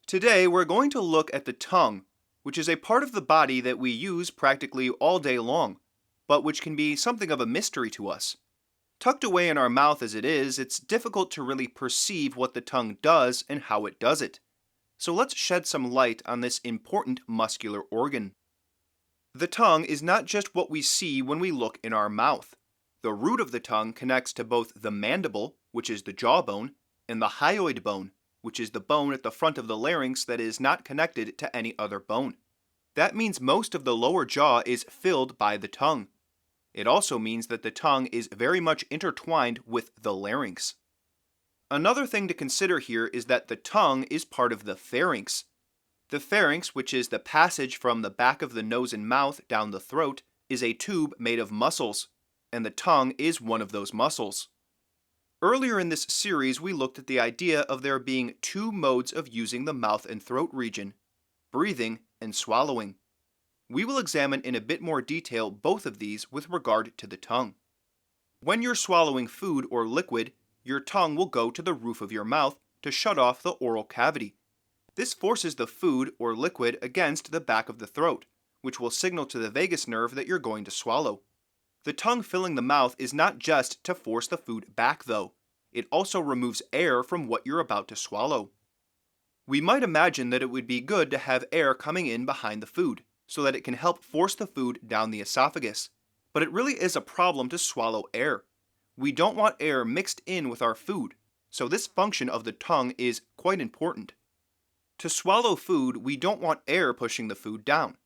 Today, we're going to look at the tongue, which is a part of the body that we use practically all day long, but which can be something of a mystery to us. Tucked away in our mouth as it is, it's difficult to really perceive what the tongue does and how it does it. So let's shed some light on this important muscular organ. The tongue is not just what we see when we look in our mouth. The root of the tongue connects to both the mandible, which is the jawbone, and the hyoid bone, which is the bone at the front of the larynx that is not connected to any other bone. That means most of the lower jaw is filled by the tongue. It also means that the tongue is very much intertwined with the larynx. Another thing to consider here is that the tongue is part of the pharynx. The pharynx, which is the passage from the back of the nose and mouth down the throat, is a tube made of muscles, and the tongue is one of those muscles. Earlier in this series, we looked at the idea of there being two modes of using the mouth and throat region: breathing and swallowing. We will examine in a bit more detail both of these with regard to the tongue. When you're swallowing food or liquid, your tongue will go to the roof of your mouth to shut off the oral cavity. This forces the food or liquid against the back of the throat, which will signal to the vagus nerve that you're going to swallow. The tongue filling the mouth is not just to force the food back, though. It also removes air from what you're about to swallow. We might imagine that it would be good to have air coming in behind the food, so that it can help force the food down the esophagus. But it really is a problem to swallow air. We don't want air mixed in with our food, so this function of the tongue is quite important. To swallow food, we don't want air pushing the food down.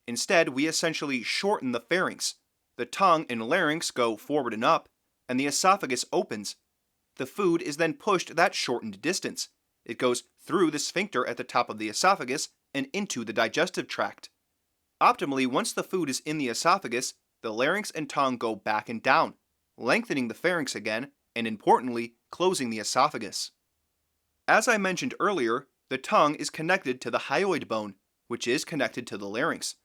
Instead, we essentially shorten the pharynx. The tongue and larynx go forward and up, and the esophagus opens. The food is then pushed that shortened distance. It goes through the sphincter at the top of the esophagus and into the digestive tract. Optimally, once the food is in the esophagus, the larynx and tongue go back and down, lengthening the pharynx again, and importantly, closing the esophagus. As I mentioned earlier, the tongue is connected to the hyoid bone, which is connected to the larynx.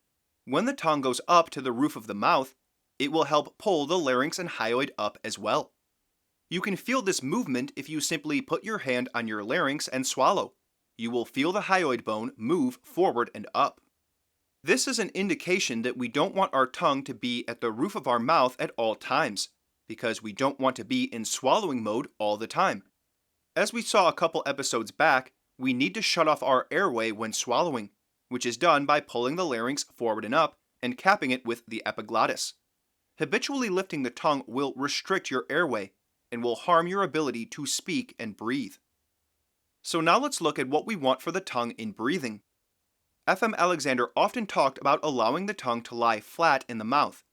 When the tongue goes up to the roof of the mouth, it will help pull the larynx and hyoid up as well. You can feel this movement if you simply put your hand on your larynx and swallow. You will feel the hyoid bone move forward and up. This is an indication that we don't want our tongue to be at the roof of our mouth at all times, because we don't want to be in swallowing mode all the time. As we saw a couple episodes back, we need to shut off our airway when swallowing, which is done by pulling the larynx forward and up and capping it with the epiglottis. Habitually lifting the tongue will restrict your airway and will harm your ability to speak and breathe. So now let's look at what we want for the tongue in breathing. F.M. Alexander often talked about allowing the tongue to lie flat in the mouth,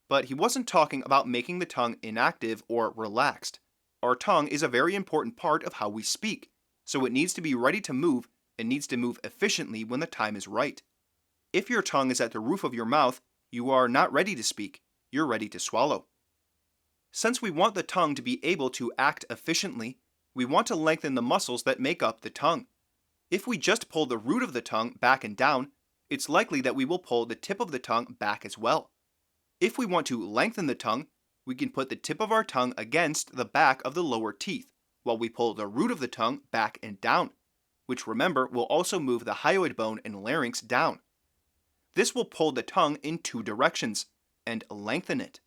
but he wasn't talking about making the tongue inactive or relaxed. Our tongue is a very important part of how we speak, so it needs to be ready to move and needs to move efficiently when the time is right. If your tongue is at the roof of your mouth, you are not ready to speak, you're ready to swallow. Since we want the tongue to be able to act efficiently, we want to lengthen the muscles that make up the tongue. If we just pull the root of the tongue back and down, it's likely that we will pull the tip of the tongue back as well. If we want to lengthen the tongue, we can put the tip of our tongue against the back of the lower teeth, while we pull the root of the tongue back and down, which remember will also move the hyoid bone and larynx down. This will pull the tongue in two directions and lengthen it.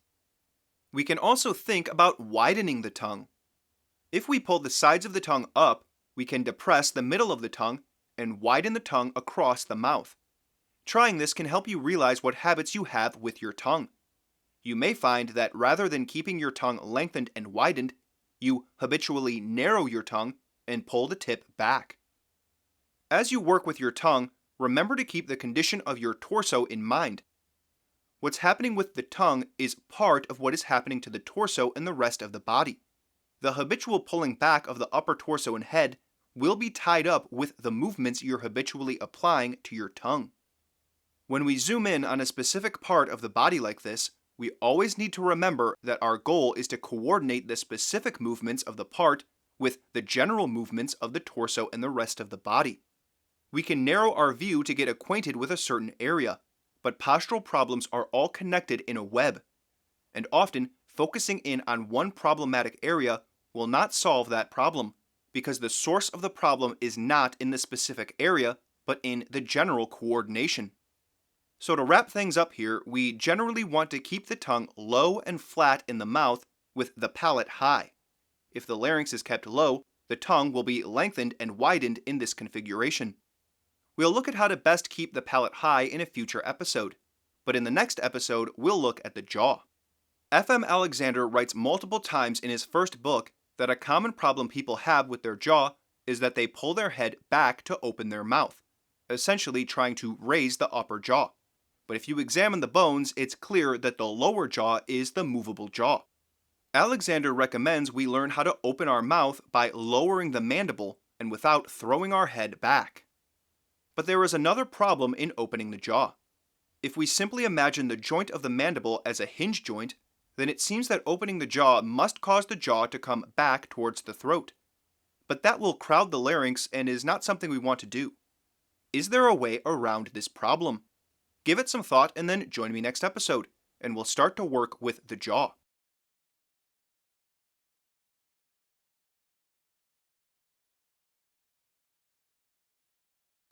We can also think about widening the tongue. If we pull the sides of the tongue up, we can depress the middle of the tongue and widen the tongue across the mouth. Trying this can help you realize what habits you have with your tongue. You may find that rather than keeping your tongue lengthened and widened, you habitually narrow your tongue and pull the tip back. As you work with your tongue, remember to keep the condition of your torso in mind. What's happening with the tongue is part of what is happening to the torso and the rest of the body. The habitual pulling back of the upper torso and head will be tied up with the movements you're habitually applying to your tongue. When we zoom in on a specific part of the body like this, we always need to remember that our goal is to coordinate the specific movements of the part with the general movements of the torso and the rest of the body. We can narrow our view to get acquainted with a certain area, but postural problems are all connected in a web, and often focusing in on one problematic area will not solve that problem, because the source of the problem is not in the specific area, but in the general coordination. So to wrap things up here, we generally want to keep the tongue low and flat in the mouth with the palate high. If the larynx is kept low, the tongue will be lengthened and widened in this configuration. We'll look at how to best keep the palate high in a future episode, but in the next episode, we'll look at the jaw. F.M. Alexander writes multiple times in his first book that a common problem people have with their jaw is that they pull their head back to open their mouth, essentially trying to raise the upper jaw. But if you examine the bones, it's clear that the lower jaw is the movable jaw. Alexander recommends we learn how to open our mouth by lowering the mandible and without throwing our head back. But there is another problem in opening the jaw. If we simply imagine the joint of the mandible as a hinge joint, then it seems that opening the jaw must cause the jaw to come back towards the throat. But that will crowd the larynx and is not something we want to do. Is there a way around this problem? Give it some thought and then join me next episode, and we'll start to work with the jaw.